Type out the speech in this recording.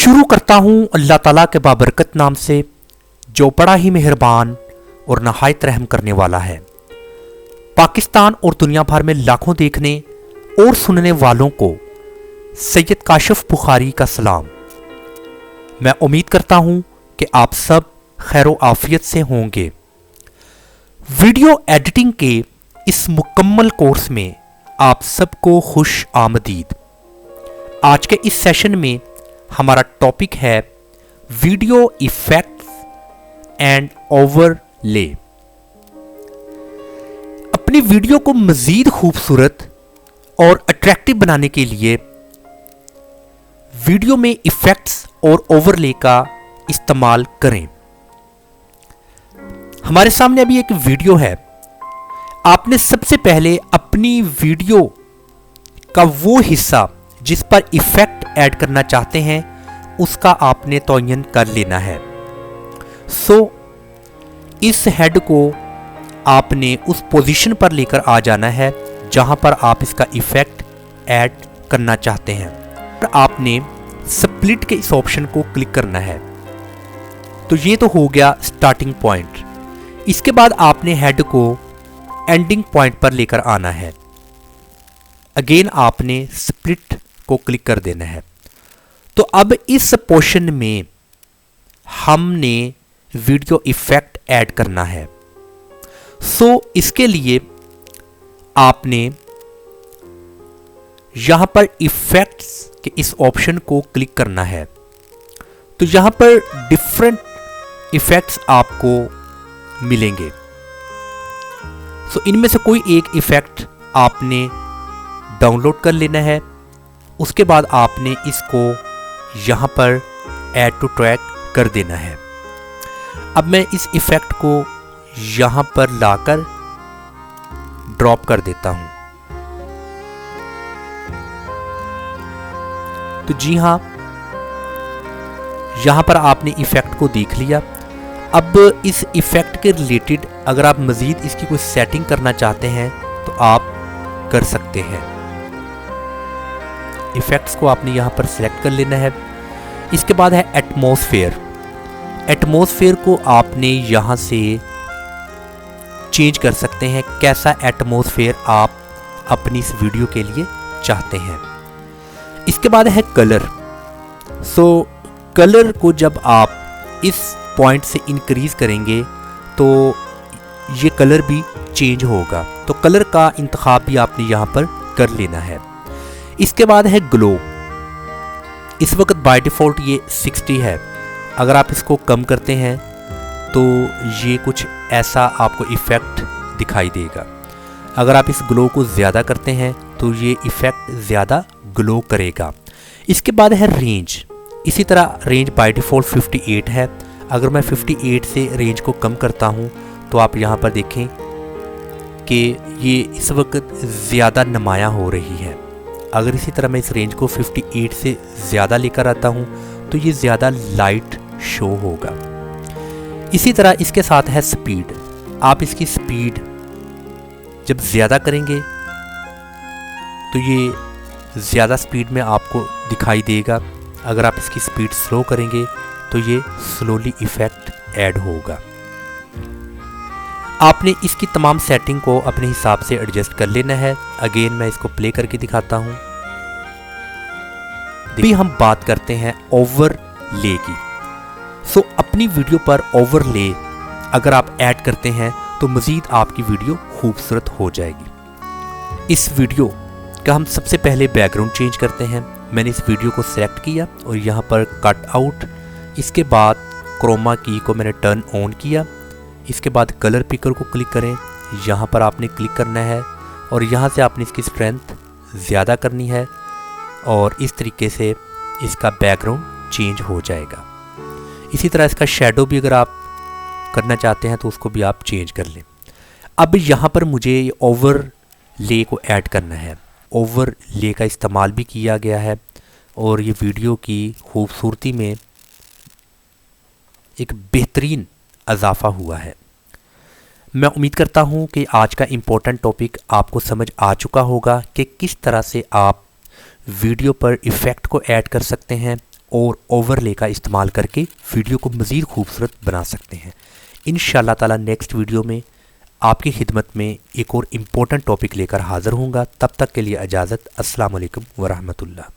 शुरू करता हूँ अल्लाह ताला के बाबरकत नाम से, जो बड़ा ही मेहरबान और नहायत रहम करने वाला है। पाकिस्तान और दुनिया भर में लाखों देखने और सुनने वालों को सैयद काशिफ बुखारी का सलाम। मैं उम्मीद करता हूँ कि आप सब खैर आफियत से होंगे। वीडियो एडिटिंग के इस मुकम्मल कोर्स में आप सबको खुश आमदीद। आज के इस सेशन में हमारा टॉपिक है वीडियो इफेक्ट्स एंड ओवरले। अपनी वीडियो को मजीद खूबसूरत और अट्रैक्टिव बनाने के लिए वीडियो में इफेक्ट्स और ओवरले का इस्तेमाल करें। हमारे सामने अभी एक वीडियो है। आपने सबसे पहले अपनी वीडियो का वो हिस्सा जिस पर इफेक्ट ऐड करना चाहते हैं उसका आपने तयन कर लेना है। इस हेड को आपने उस पोजीशन पर लेकर आ जाना है जहां पर आप इसका इफेक्ट ऐड करना चाहते हैं। और आपने स्प्लिट के इस ऑप्शन को क्लिक करना है। तो ये तो हो गया स्टार्टिंग पॉइंट। इसके बाद आपने हेड को एंडिंग पॉइंट पर लेकर आना है। अगेन आपने स्प्लिट को क्लिक कर देना है। तो अब इस पोर्शन में हमने वीडियो इफेक्ट ऐड करना है। इसके लिए आपने यहां पर इफेक्ट्स के इस ऑप्शन को क्लिक करना है। तो यहां पर डिफरेंट इफेक्ट्स आपको मिलेंगे। इनमें से कोई एक इफेक्ट आपने डाउनलोड कर लेना है। उसके बाद आपने इसको यहां पर ऐड टू ट्रैक कर देना है। अब मैं इस इफेक्ट को यहां पर लाकर ड्रॉप कर देता हूं। तो जी हां, यहां पर आपने इफेक्ट को देख लिया। अब इस इफेक्ट के रिलेटेड अगर आप मजीद इसकी कोई सेटिंग करना चाहते हैं तो आप कर सकते हैं। इफेक्ट्स को आपने यहां पर सिलेक्ट कर लेना है। इसके बाद है एटमॉस्फेयर। एटमॉस्फेयर को आपने यहां से चेंज कर सकते हैं, कैसा एटमॉस्फेयर आप अपनी इस वीडियो के लिए चाहते हैं। इसके बाद है कलर। कलर को जब आप इस पॉइंट से इंक्रीज करेंगे तो ये कलर भी चेंज होगा। तो कलर का इंतखाब भी आपने यहां पर कर लेना है। इसके बाद है ग्लो। इस वक्त बाय डिफ़ॉल्ट ये 60 है। अगर आप इसको कम करते हैं तो ये कुछ ऐसा आपको इफ़ेक्ट दिखाई देगा। अगर आप इस ग्लो को ज़्यादा करते हैं तो ये इफ़ेक्ट ज़्यादा ग्लो करेगा। इसके बाद है रेंज। इसी तरह रेंज बाय डिफ़ॉल्ट 58 है। अगर मैं 58 से रेंज को कम करता हूँ तो आप यहाँ पर देखें कि ये इस वक्त ज़्यादा नुमायाँ हो रही है। अगर इसी तरह मैं इस रेंज को 58 से ज़्यादा लेकर आता हूँ तो ये ज़्यादा लाइट शो होगा। इसी तरह इसके साथ है स्पीड। आप इसकी स्पीड जब ज़्यादा करेंगे तो ये ज़्यादा स्पीड में आपको दिखाई देगा। अगर आप इसकी स्पीड स्लो करेंगे तो ये स्लोली इफ़ेक्ट ऐड होगा। आपने इसकी तमाम सेटिंग को अपने हिसाब से एडजस्ट कर लेना है। अगेन मैं इसको प्ले करके दिखाता हूं। अभी हम बात करते हैं ओवरले की। अपनी वीडियो पर ओवरले अगर आप ऐड करते हैं तो मज़ीद आपकी वीडियो खूबसूरत हो जाएगी। इस वीडियो का हम सबसे पहले बैकग्राउंड चेंज करते हैं। मैंने इस वीडियो को सेलेक्ट किया और यहाँ पर कट आउट। इसके बाद क्रोमा की को मैंने टर्न ऑन किया। इसके बाद कलर पिकर को क्लिक करें। यहाँ पर आपने क्लिक करना है और यहाँ से आपने इसकी स्ट्रेंथ ज़्यादा करनी है और इस तरीके से इसका बैकग्राउंड चेंज हो जाएगा। इसी तरह इसका शैडो भी अगर आप करना चाहते हैं तो उसको भी आप चेंज कर लें। अब यहाँ पर मुझे ये ओवरले को ऐड करना है। ओवरले का इस्तेमाल भी किया गया है और ये वीडियो की खूबसूरती में एक बेहतरीन इजाफा हुआ है। मैं उम्मीद करता हूं कि आज का इम्पोर्टेंट टॉपिक आपको समझ आ चुका होगा कि किस तरह से आप वीडियो पर इफ़ेक्ट को ऐड कर सकते हैं और ओवरले का इस्तेमाल करके वीडियो को मज़ीद खूबसूरत बना सकते हैं। इंशाअल्लाह ताला नेक्स्ट वीडियो में आपकी खिदमत में एक और इम्पोर्टेंट टॉपिक लेकर हाज़िर होऊंगा। तब तक के लिए इजाज़त। अस्सलाम वालेकुम व रहमतुल्लाह।